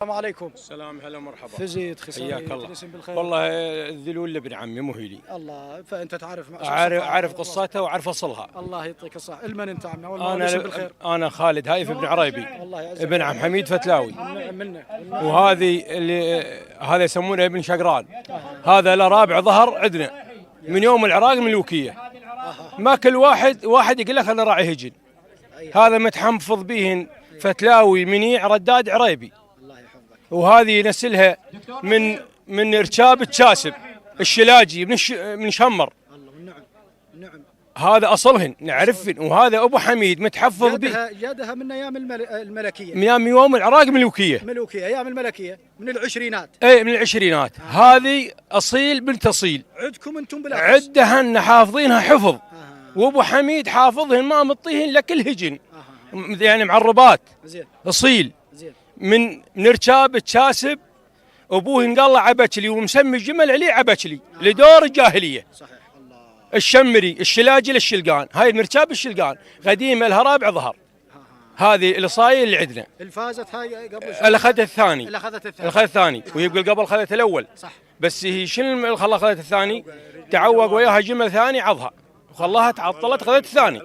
السلام عليكم. السلام، هلا مرحبا. فزيد خصالي. حياك الله. بالخير. والله الذلول لابن عمي مو هي لي. الله، فانت تعرف اعرف قصتها واعرف اصلها. الله يعطيك الصحة. المن انت عمي؟ انا خالد هايف بن عريبي ابن عم حميد فتلاوي. منه. وهذه اللي هذا يسمونه ابن شقران. هذا له رابع ظهر عندنا من يوم العراق ملوكيه. ما كل واحد يقول لك انا راعي هجن. هذا متحفظ بهن فتلاوي منيع رداد عريبي. وهذه نسلها من ركاب الشاسب الشلاجي من شمر. نعم. هذا اصلهن نعرفهن. وهذا ابو حميد متحفظ به جادها من ايام الملكيه، من ايام يوم العراق ملوكيه ايام الملكيه من العشرينات. اي من العشرينات. هذه اصيل بنت اصيل. عندكم انتم بالعكس عدهن حافظينها حفظ. وابو حميد حافظهن ما مطيهن لك الهجن. يعني معربات. زين. اصيل. زين. من ركاب الشاسب. ابوه قال له عبكلي ومسمي الجمل عليه عبكلي لدور الجاهليه. صحيح. الله. الشمري الشلاجي للشلقان. هاي مركاب الشلقان قديمه لها رابع ظهر. هذه الاصايل اللي عندنا. الفازت هاي قبل اللي اخذت الثاني. اللي اخذت الثاني وهي قبل اخذت الاول. صح. بس هي شنو اللي خلاها اخذت الثاني؟ تعوق وياها جمل ثاني عضها وخلاها تعطلت اخذت الثاني.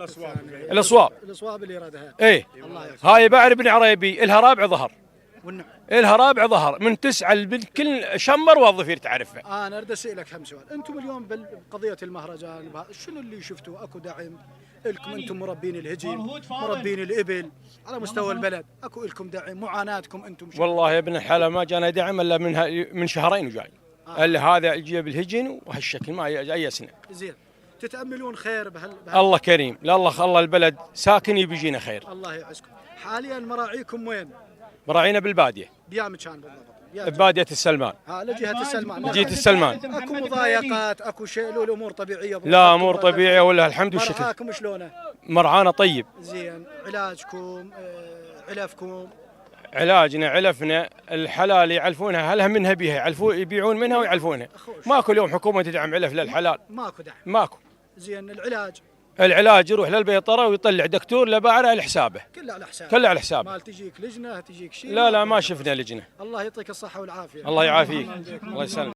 الاصواب اللي رادها. ايه. هاي بعر بن عريبي لها رابع ظهر. إلها رابع ظهر من 9 كل شمر والظفير تعرفها. أنا أريد أسألك هم سؤال. أنتم اليوم بقضية المهرجان شنو اللي شفتوا؟ أكو دعم لكم أنتم مربين الهجين، مربين الإبل على مستوى البلد؟ أكو لكم دعم؟ معاناتكم أنتم شنو؟ والله يا ابن الحلال ما جانا دعم إلا من شهرين وجاي. إلا هذا الجيب الهجين وهالشكل ما يأسنا. زين. تتأملون خير الله كريم. لا الله البلد ساكن يبيجينا خير. الله يعزكم. حاليا مراعيكم وين؟ مراعينا بالبادية. بيام كان بالضبط؟ ببادية السلمان. لجهة السلمان. جهة السلمان. اكو مضايقات، اكو شيء له الامور طبيعية؟ لا امور طبيعية ولا الحمد والشكر. مرعاكم شلونه؟ مرعانا طيب. زين. علاجكم علفكم؟ علاجنا علفنا الحلال يعلفونها هلها منها بيها يبيعون منها ويعلفونها. ماكو اليوم حكومة تدعم علف للحلال. ماكو دعم. ماكو. زين. العلاج يروح للبيطرة ويطلع دكتور لباعره على حسابه. كله على حسابه. مال تجيك لجنة تجيك شيء؟ لا ما شفنا لجنة. الله يعطيك الصحة والعافية. الله يعافيك. الله يسلمك.